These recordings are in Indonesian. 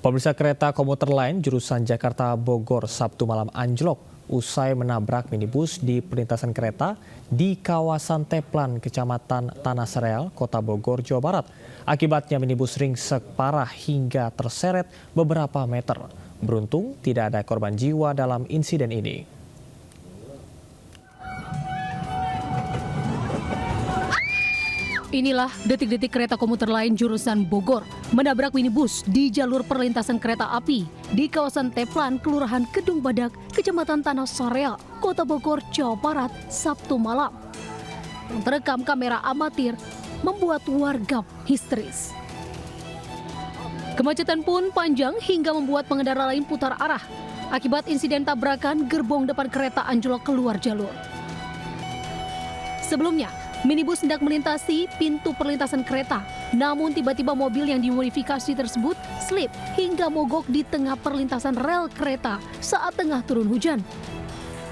Pemirsa, kereta komuter lain jurusan Jakarta Bogor Sabtu malam anjlok usai menabrak minibus di perlintasan kereta di kawasan Teplan, Kecamatan Tanah Sereal, Kota Bogor, Jawa Barat. Akibatnya minibus ringsek parah hingga terseret beberapa meter. Beruntung tidak ada korban jiwa dalam insiden ini. Inilah detik-detik kereta komuter lain jurusan Bogor menabrak minibus di jalur perlintasan kereta api di kawasan Teplan, Kelurahan Kedung Badak, Kecamatan Tanah Sereal, Kota Bogor, Jawa Barat, Sabtu malam. Yang terekam kamera amatir membuat warga histeris. Kemacetan pun panjang hingga membuat pengendara lain putar arah. Akibat insiden tabrakan, gerbong depan kereta anjlok keluar jalur. Sebelumnya, minibus hendak melintasi pintu perlintasan kereta, namun tiba-tiba mobil yang dimodifikasi tersebut slip hingga mogok di tengah perlintasan rel kereta saat tengah turun hujan.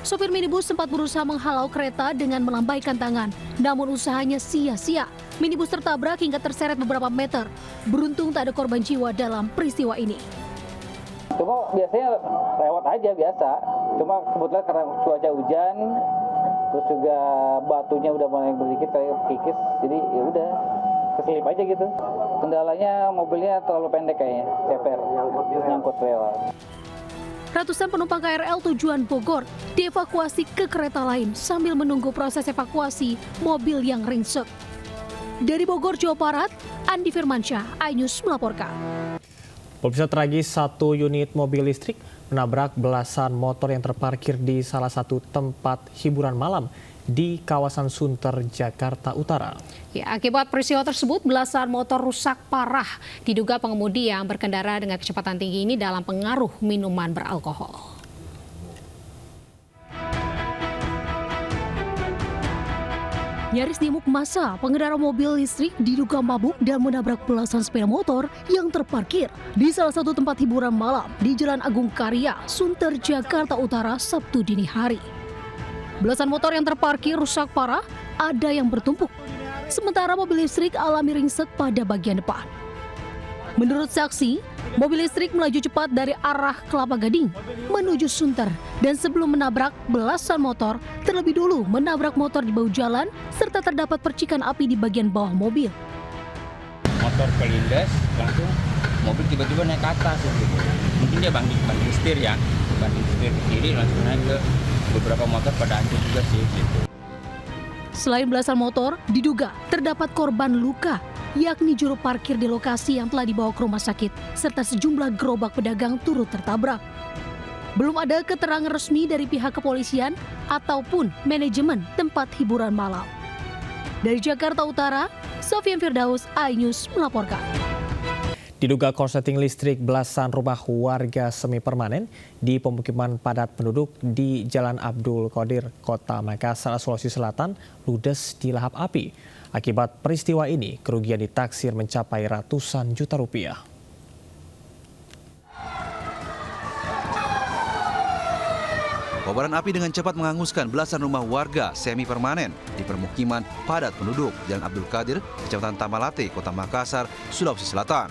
Sopir minibus sempat berusaha menghalau kereta dengan melambaikan tangan, namun usahanya sia-sia. Minibus tertabrak hingga terseret beberapa meter. Beruntung tak ada korban jiwa dalam peristiwa ini. Cuma biasanya lewat aja biasa, cuma kebetulan karena cuaca hujan, terus juga batunya udah mulai berlikit kayak kikis, jadi ya udah keselip aja gitu. Kendalanya mobilnya terlalu pendek kayaknya, ceper, nyangkut rel. Ratusan penumpang KRL tujuan Bogor dievakuasi ke kereta lain sambil menunggu proses evakuasi mobil yang ringsek. Dari Bogor, Jawa Barat, Andi Firmansyah, iNews melaporkan. Pemirsa, tragis satu unit mobil listrik menabrak belasan motor yang terparkir di salah satu tempat hiburan malam di kawasan Sunter, Jakarta Utara. Ya, akibat peristiwa tersebut, belasan motor rusak parah. Diduga pengemudi yang berkendara dengan kecepatan tinggi ini dalam pengaruh minuman beralkohol. Nyaris diamuk massa, pengendara mobil listrik diduga mabuk dan menabrak belasan sepeda motor yang terparkir di salah satu tempat hiburan malam di Jalan Agung Karya, Sunter, Jakarta Utara, Sabtu dini hari. Belasan motor yang terparkir rusak parah, ada yang bertumpuk. Sementara mobil listrik alami ringsek pada bagian depan. Menurut saksi, mobil listrik melaju cepat dari arah Kelapa Gading menuju Sunter dan sebelum menabrak belasan motor, terlebih dulu menabrak motor di bahu jalan serta terdapat percikan api di bagian bawah mobil. Motor kelindes, langsung mobil tiba-tiba naik ke atas gitu. Mungkin dia banting setir ya, banting setir ke kiri langsung naik ke beberapa motor pada hancur juga sih gitu. Selain belasan motor, diduga terdapat korban luka, yakni juru parkir di lokasi yang telah dibawa ke rumah sakit, serta sejumlah gerobak pedagang turut tertabrak. Belum ada keterangan resmi dari pihak kepolisian ataupun manajemen tempat hiburan malam. Dari Jakarta Utara, Sofian Firdaus, iNews melaporkan. Diduga korsleting listrik belasan rumah warga semi permanen di pemukiman padat penduduk di Jalan Abdul Qadir, Kota Makassar, Sulawesi Selatan, ludes dilahap api. Akibat peristiwa ini, kerugian ditaksir mencapai ratusan juta rupiah. Kobaran api dengan cepat menghanguskan belasan rumah warga semi permanen di permukiman padat penduduk Jalan Abdul Qadir, Kecamatan Tamalate, Kota Makassar, Sulawesi Selatan.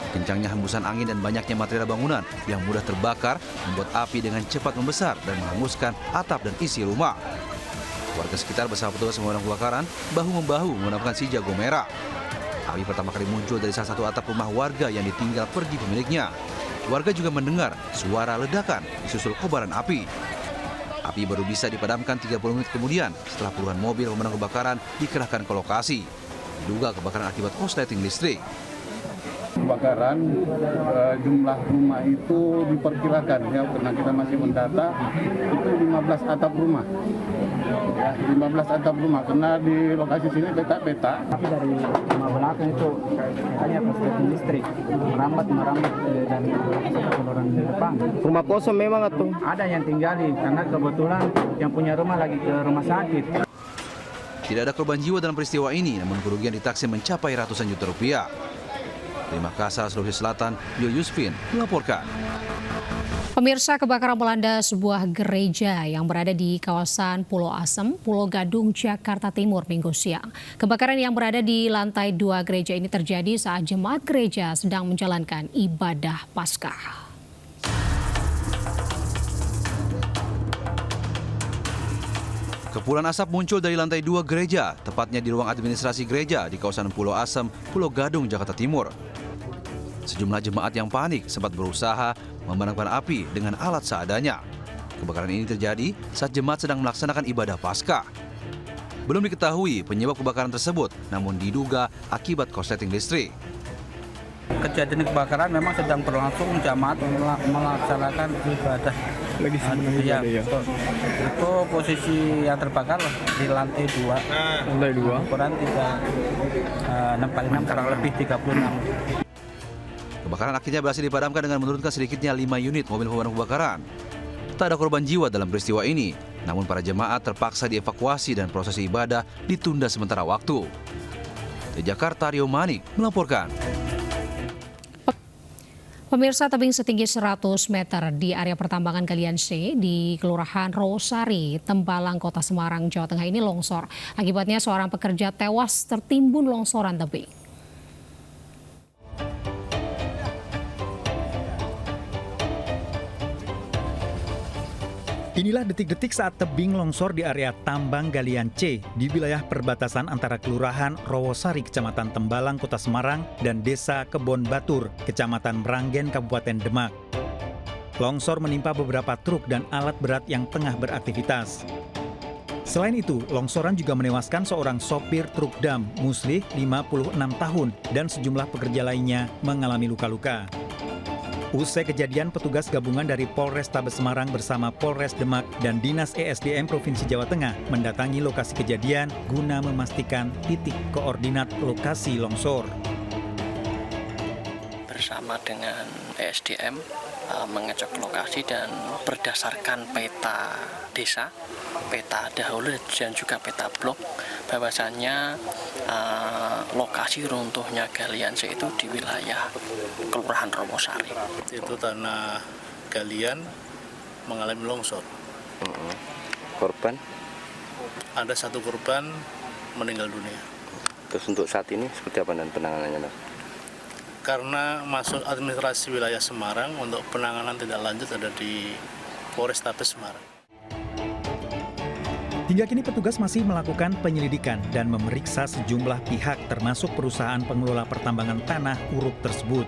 Kencangnya hembusan angin dan banyaknya material bangunan yang mudah terbakar membuat api dengan cepat membesar dan menghanguskan atap dan isi rumah. Warga sekitar bersama petugas pemadam kebakaran bahu-membahu memadamkan si jago merah. Api pertama kali muncul dari salah satu atap rumah warga yang ditinggal pergi pemiliknya. Warga juga mendengar suara ledakan disusul kobaran api. Api baru bisa dipadamkan 30 menit kemudian setelah puluhan mobil pemadam kebakaran dikerahkan ke lokasi. Diduga kebakaran akibat korsleting listrik. Kebakaran jumlah rumah itu diperkirakan ya, karena kita masih mendata itu 15 atap rumah. Ya, 15 atap rumah karena di lokasi sini peta-peta. Tapi dari rumah belakang itu hanya korsleting listrik merambat dan orang di depan. Rumah kosong memang atau? Ada yang tinggali karena kebetulan yang punya rumah lagi ke rumah sakit. Tidak ada korban jiwa dalam peristiwa ini, namun kerugian ditaksir mencapai ratusan juta rupiah. Dari Makassar, Sulawesi Selatan, Yo Yusfin melaporkan. Pemirsa, kebakaran melanda sebuah gereja yang berada di kawasan Pulau Asem, Pulau Gadung, Jakarta Timur Minggu siang. Kebakaran yang berada di lantai 2 gereja ini terjadi saat jemaat gereja sedang menjalankan ibadah Paskah. Kepulan asap muncul dari lantai 2 gereja, tepatnya di ruang administrasi gereja di kawasan Pulau Asem, Pulau Gadung, Jakarta Timur. Sejumlah jemaat yang panik sempat berusaha memadamkan api dengan alat seadanya. Kebakaran ini terjadi saat jemaat sedang melaksanakan ibadah Paskah. Belum diketahui penyebab kebakaran tersebut, namun diduga akibat korsleting listrik. Kejadian kebakaran memang sedang berlangsung, jamaat melaksanakan ibadah. Lagi sebenarnya ya. Itu posisi yang terbakar di lantai 2. Lantai 2. Ukuran 6x6 kurang lebih 36. Kebakaran akhirnya berhasil dipadamkan dengan menurunkan sedikitnya 5 unit mobil pemadam kebakaran. Tak ada korban jiwa dalam peristiwa ini, namun para jemaat terpaksa dievakuasi dan proses ibadah ditunda sementara waktu. Di Jakarta, Rio Manik melaporkan. Pemirsa, tebing setinggi 100 meter di area pertambangan Galian C di Kelurahan Rawasari, Tembalang, Kota Semarang, Jawa Tengah ini longsor. Akibatnya seorang pekerja tewas tertimbun longsoran tebing. Inilah detik-detik saat tebing longsor di area tambang Galian C di wilayah perbatasan antara Kelurahan Rawasari, Kecamatan Tembalang, Kota Semarang, dan Desa Kebon Batur, Kecamatan Meranggen, Kabupaten Demak. Longsor menimpa beberapa truk dan alat berat yang tengah beraktivitas. Selain itu, longsoran juga menewaskan seorang sopir truk dam, Muslih, 56 tahun, dan sejumlah pekerja lainnya mengalami luka-luka. Usai kejadian, petugas gabungan dari Polrestabes Semarang bersama Polres Demak dan Dinas ESDM Provinsi Jawa Tengah mendatangi lokasi kejadian guna memastikan titik koordinat lokasi longsor. Bersama dengan ESDM mengecek lokasi dan berdasarkan peta desa, peta dahulu dan juga peta blok, bahwasannya lokasi runtuhnya Galian C itu di wilayah Kelurahan Rawasari. Itu tanah galian mengalami longsor. Korban? Ada 1 korban meninggal dunia. Terus untuk saat ini seperti apa dan penanganannya, Mas? Karena masuk administrasi wilayah Semarang, untuk penanganan tidak lanjut ada di Polrestabes Semarang. Hingga kini petugas masih melakukan penyelidikan dan memeriksa sejumlah pihak termasuk perusahaan pengelola pertambangan tanah uruk tersebut.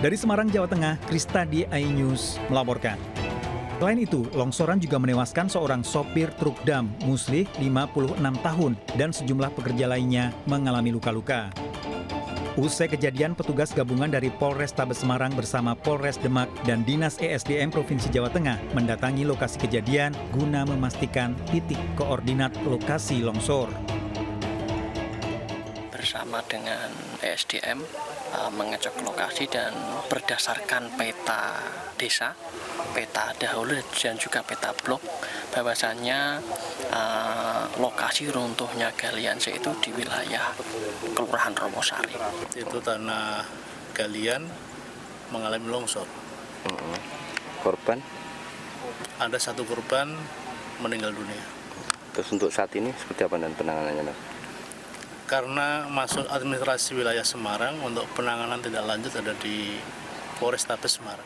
Dari Semarang, Jawa Tengah, Kristadi iNews melaporkan. Selain itu, longsoran juga menewaskan seorang sopir truk dam, Muslih, 56 tahun, dan sejumlah pekerja lainnya mengalami luka-luka. Usai kejadian, petugas gabungan dari Polrestabes Semarang bersama Polres Demak dan Dinas ESDM Provinsi Jawa Tengah mendatangi lokasi kejadian guna memastikan titik koordinat lokasi longsor. Bersama dengan ESDM mengecek lokasi dan berdasarkan peta desa, peta dahulu dan juga peta blok, bahwasannya lokasi runtuhnya Galian C itu di wilayah Kelurahan Rawasari. Itu tanah galian mengalami longsor. Korban? Ada 1 korban meninggal dunia. Terus untuk saat ini seperti apa dan penanganannya, Mas? Karena masuk administrasi wilayah Semarang, untuk penanganan tidak lanjut ada di Polrestabes Semarang.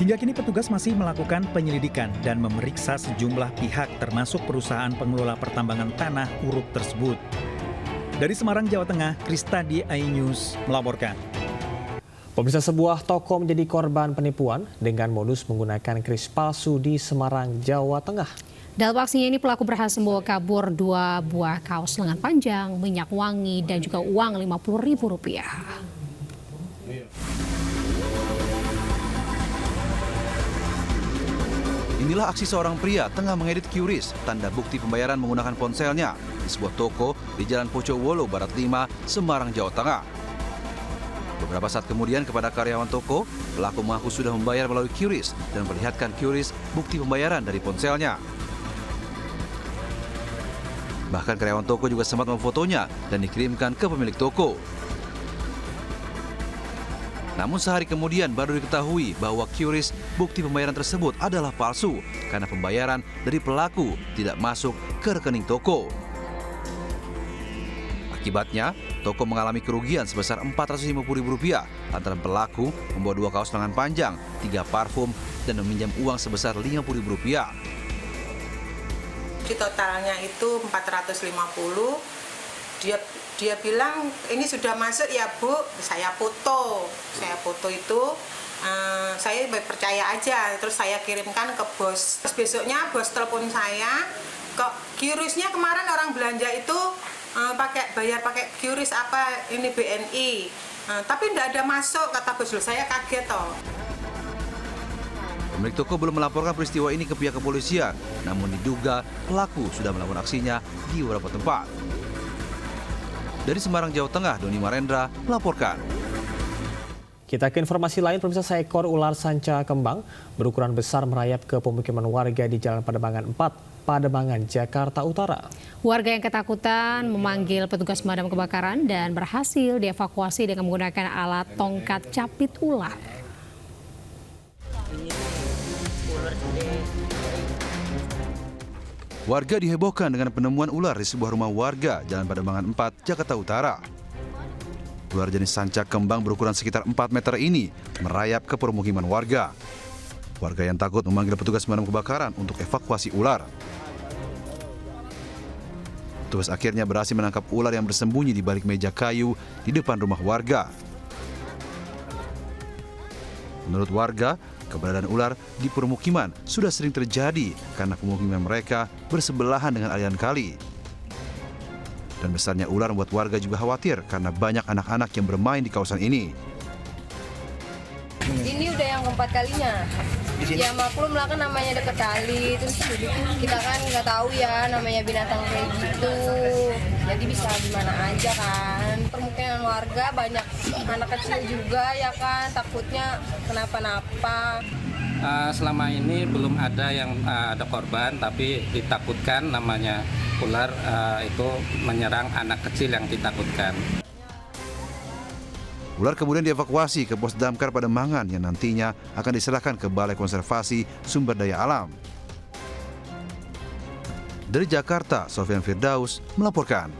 Hingga kini petugas masih melakukan penyelidikan dan memeriksa sejumlah pihak termasuk perusahaan pengelola pertambangan tanah uruk tersebut. Dari Semarang, Jawa Tengah, Kristadi iNews melaporkan. Pemirsa, sebuah toko menjadi korban penipuan dengan modus menggunakan kris palsu di Semarang, Jawa Tengah. Dalam aksinya ini pelaku berhasil membawa kabur 2 buah kaos lengan panjang, minyak wangi, dan juga uang Rp50.000. Inilah aksi seorang pria tengah mengedit QRIS, tanda bukti pembayaran menggunakan ponselnya, di sebuah toko di Jalan Pocowolo, Barat 5, Semarang, Jawa Tengah. Beberapa saat kemudian kepada karyawan toko, pelaku mengaku sudah membayar melalui QRIS dan memperlihatkan QRIS bukti pembayaran dari ponselnya. Bahkan karyawan toko juga sempat memfotonya dan dikirimkan ke pemilik toko. Namun sehari kemudian baru diketahui bahwa QRIS bukti pembayaran tersebut adalah palsu karena pembayaran dari pelaku tidak masuk ke rekening toko. Akibatnya, toko mengalami kerugian sebesar Rp450.000 lantaran pelaku membawa 2 kaos lengan panjang, 3 parfum, dan meminjam uang sebesar Rp50.000. Di totalnya itu 450. Dia bilang ini sudah masuk ya Bu, saya foto itu, saya bayar aja, terus saya kirimkan ke bos. Terus besoknya bos telepon saya, kok QRIS-nya kemarin orang belanja itu bayar pakai QRIS apa ini BNI, tapi tidak ada masuk, kata bos. Saya kaget toh. Pemilik toko belum melaporkan peristiwa ini ke pihak kepolisian, namun diduga pelaku sudah melakukan aksinya di beberapa tempat. Dari Semarang, Jawa Tengah, Doni Marendra melaporkan. Kita ke informasi lain, pemirsa. Seekor ular sanca kembang berukuran besar merayap ke pemukiman warga di Jalan Pademangan 4, Pademangan, Jakarta Utara. Warga yang ketakutan memanggil petugas pemadam kebakaran dan berhasil dievakuasi dengan menggunakan alat tongkat capit ular. Warga dihebohkan dengan penemuan ular di sebuah rumah warga Jalan Pademangan 4, Jakarta Utara. Ular jenis sanca kembang berukuran sekitar 4 meter ini merayap ke permukiman warga. Warga yang takut memanggil petugas pemadam kebakaran untuk evakuasi ular. Petugas akhirnya berhasil menangkap ular yang bersembunyi di balik meja kayu di depan rumah warga. Menurut warga, keberadaan ular di permukiman sudah sering terjadi karena pemukiman mereka bersebelahan dengan aliran kali. Dan besarnya ular membuat warga juga khawatir karena banyak anak-anak yang bermain di kawasan ini. Ini udah yang keempat kalinya. Ya maklum lah, kan namanya deket kali, terus kita kan nggak tahu ya namanya binatang kayak gitu. Jadi bisa gimana aja kan. Permukiman warga banyak anak kecil juga ya kan, takutnya kenapa-napa. Selama ini belum ada yang ada korban, tapi ditakutkan namanya ular itu menyerang anak kecil yang ditakutkan. Ular kemudian dievakuasi ke pos damkar Pademangan yang nantinya akan diserahkan ke Balai Konservasi Sumber Daya Alam. Dari Jakarta, Sofyan Firdaus melaporkan.